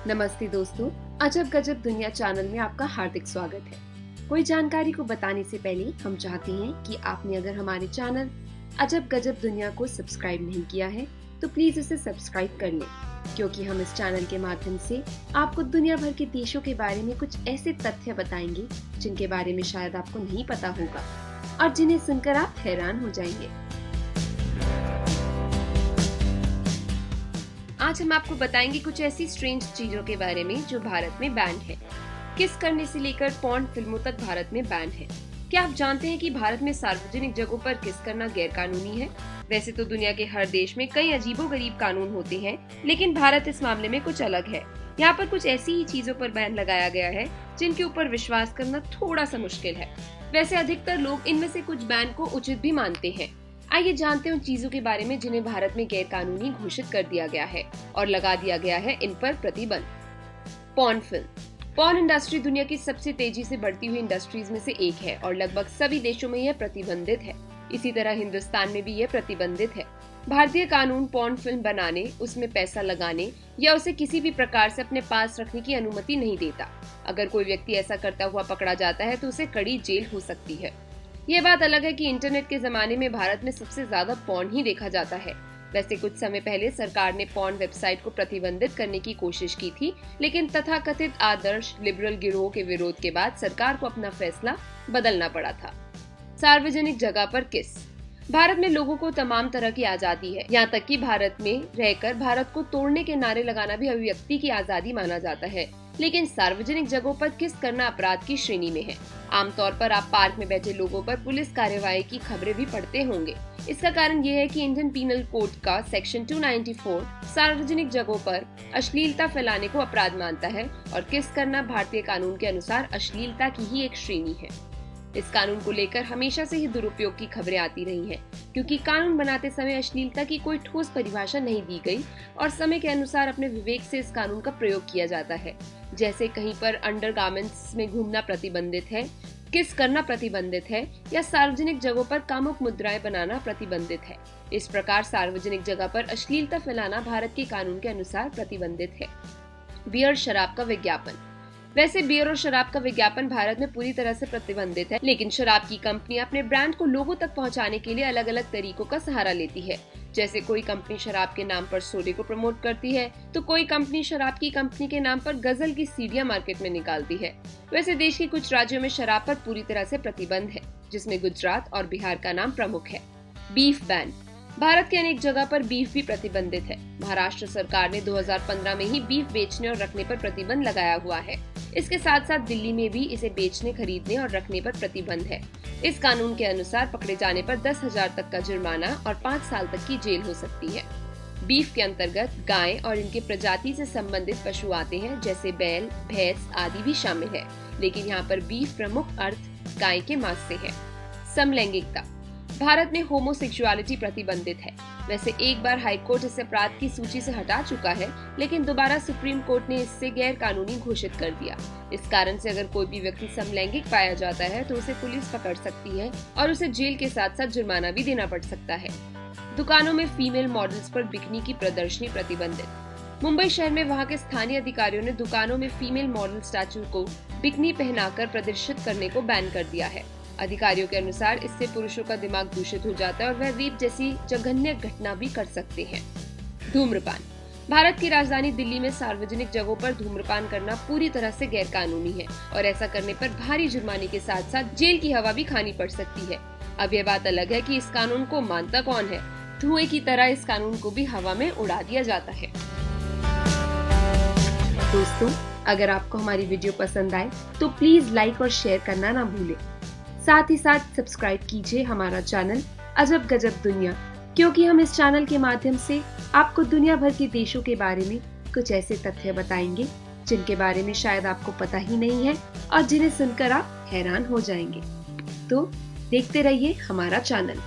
नमस्ते दोस्तों, अजब गजब दुनिया चैनल में आपका हार्दिक स्वागत है। कोई जानकारी को बताने से पहले हम चाहते हैं कि आपने अगर हमारे चैनल अजब गजब दुनिया को सब्सक्राइब नहीं किया है तो प्लीज उसे सब्सक्राइब कर लें, क्योंकि हम इस चैनल के माध्यम से आपको दुनिया भर के देशों के बारे में कुछ ऐसे तथ्य बताएंगे जिनके बारे में शायद आपको नहीं पता होगा और जिन्हें सुनकर आप हैरान हो जाएंगे। आज हम आपको बताएंगे कुछ ऐसी स्ट्रेंज चीजों के बारे में जो भारत में बैन है। किस करने से लेकर पॉर्न फिल्मों तक भारत में बैन है। क्या आप जानते हैं कि भारत में सार्वजनिक जगहों पर किस करना गैर कानूनी है? वैसे तो दुनिया के हर देश में कई अजीबोगरीब कानून होते हैं, लेकिन भारत इस मामले में कुछ अलग है। यहाँ पर कुछ ऐसी ही चीजों पर बैन लगाया गया है जिनके ऊपर विश्वास करना थोड़ा सा मुश्किल है। वैसे अधिकतर लोग इनमें से कुछ बैन को उचित भी मानते हैं। आइए जानते हैं उन चीजों के बारे में जिन्हें भारत में गैर कानूनी घोषित कर दिया गया है और लगा दिया गया है इन पर प्रतिबंध। Porn film. पॉर्न इंडस्ट्री दुनिया की सबसे तेजी से बढ़ती हुई इंडस्ट्रीज में से एक है और लगभग सभी देशों में यह प्रतिबंधित है। इसी तरह हिंदुस्तान में भी यह प्रतिबंधित है। भारतीय कानून पॉर्न फिल्म बनाने, उसमें पैसा लगाने या उसे किसी भी प्रकार से अपने पास रखने की अनुमति नहीं देता। अगर कोई व्यक्ति ऐसा करता हुआ पकड़ा जाता है तो उसे कड़ी जेल हो सकती है। ये बात अलग है कि इंटरनेट के जमाने में भारत में सबसे ज्यादा पॉर्न ही देखा जाता है। वैसे कुछ समय पहले सरकार ने पॉर्न वेबसाइट को प्रतिबंधित करने की कोशिश की थी, लेकिन तथाकथित आदर्श लिबरल गिरोह के विरोध के बाद सरकार को अपना फैसला बदलना पड़ा था। सार्वजनिक जगह पर किस। भारत में लोगों को तमाम तरह की आजादी है, यहाँ तक कि भारत में रहकर भारत को तोड़ने के नारे लगाना भी अभिव्यक्ति की आजादी माना जाता है। लेकिन सार्वजनिक जगहों पर किस करना अपराध की श्रेणी में है। आमतौर पर आप पार्क में बैठे लोगों पर पुलिस कार्यवाही की खबरें भी पढ़ते होंगे। इसका कारण ये है कि इंडियन पीनल कोड का सेक्शन 294 सार्वजनिक जगहों पर अश्लीलता फैलाने को अपराध मानता है और किस करना भारतीय कानून के अनुसार अश्लीलता की ही एक श्रेणी है। इस कानून को लेकर हमेशा से ही दुरुपयोग की खबरें आती रही हैं, क्योंकि कानून बनाते समय अश्लीलता की कोई ठोस परिभाषा नहीं दी गई और समय के अनुसार अपने विवेक से इस कानून का प्रयोग किया जाता है। जैसे कहीं पर अंडरगारमेंट्स में घूमना प्रतिबंधित है, किस करना प्रतिबंधित है या सार्वजनिक जगहों पर कामुक मुद्राएं बनाना प्रतिबंधित है। इस प्रकार सार्वजनिक जगह पर अश्लीलता फैलाना भारत के कानून के अनुसार प्रतिबंधित है। बियर शराब का विज्ञापन। वैसे बियर और शराब का विज्ञापन भारत में पूरी तरह से प्रतिबंधित है, लेकिन शराब की कंपनियां अपने ब्रांड को लोगों तक पहुंचाने के लिए अलग अलग तरीकों का सहारा लेती है। जैसे कोई कंपनी शराब के नाम पर सोडे को प्रमोट करती है तो कोई कंपनी शराब की कंपनी के नाम पर गजल की सीडियां मार्केट में निकालती है। वैसे देश के कुछ राज्यों में शराब पर पूरी तरह से प्रतिबंध है, जिसमें गुजरात और बिहार का नाम प्रमुख है। Beef ban. भारत के अनेक जगह पर बीफ भी प्रतिबंधित है। महाराष्ट्र सरकार ने 2015 में ही बीफ बेचने और रखने पर प्रतिबंध लगाया हुआ है। इसके साथ साथ दिल्ली में भी इसे बेचने, खरीदने और रखने पर प्रतिबंध है। इस कानून के अनुसार पकड़े जाने पर 10,000 तक का जुर्माना और 5 साल तक की जेल हो सकती है। बीफ के अंतर्गत गाय और इनके प्रजाति से संबंधित पशु आते हैं, जैसे बैल, भैंस आदि भी शामिल है, लेकिन यहाँ पर बीफ प्रमुख अर्थ गाय के मांस से है। समलैंगिकता। भारत में होमोसेक्सुअलिटी प्रतिबंधित है। वैसे एक बार हाईकोर्ट इसे अपराध की सूची से हटा चुका है, लेकिन दोबारा सुप्रीम कोर्ट ने इससे गैर कानूनी घोषित कर दिया। इस कारण से अगर कोई भी व्यक्ति समलैंगिक पाया जाता है तो उसे पुलिस पकड़ सकती है और उसे जेल के साथ साथ जुर्माना भी देना पड़ सकता है। दुकानों में फीमेल मॉडल्स पर बिकनी की प्रदर्शनी प्रतिबंधित। मुंबई शहर में वहां के स्थानीय अधिकारियों ने दुकानों में फीमेल मॉडल स्टैचू को बिकनी पहनाकर प्रदर्शित करने को बैन कर दिया है। अधिकारियों के अनुसार इससे पुरुषों का दिमाग दूषित हो जाता है और वह रेप जैसी जघन्य घटना भी कर सकते हैं। धूम्रपान। भारत की राजधानी दिल्ली में सार्वजनिक जगहों पर धूम्रपान करना पूरी तरह से गैर कानूनी है और ऐसा करने पर भारी जुर्माने के साथ साथ जेल की हवा भी खानी पड़ सकती है। अब यह बात अलग है कि इस कानून को मानता कौन है। धुएं की तरह इस कानून को भी हवा में उड़ा दिया जाता है। दोस्तों, अगर आपको हमारी वीडियो पसंद आए तो प्लीज लाइक और शेयर करना ना भूलें। साथ ही साथ सब्सक्राइब कीजिए हमारा चैनल अजब गजब दुनिया, क्योंकि हम इस चैनल के माध्यम से आपको दुनिया भर के देशों के बारे में कुछ ऐसे तथ्य बताएंगे जिनके बारे में शायद आपको पता ही नहीं है और जिन्हें सुनकर आप हैरान हो जाएंगे। तो देखते रहिए हमारा चैनल।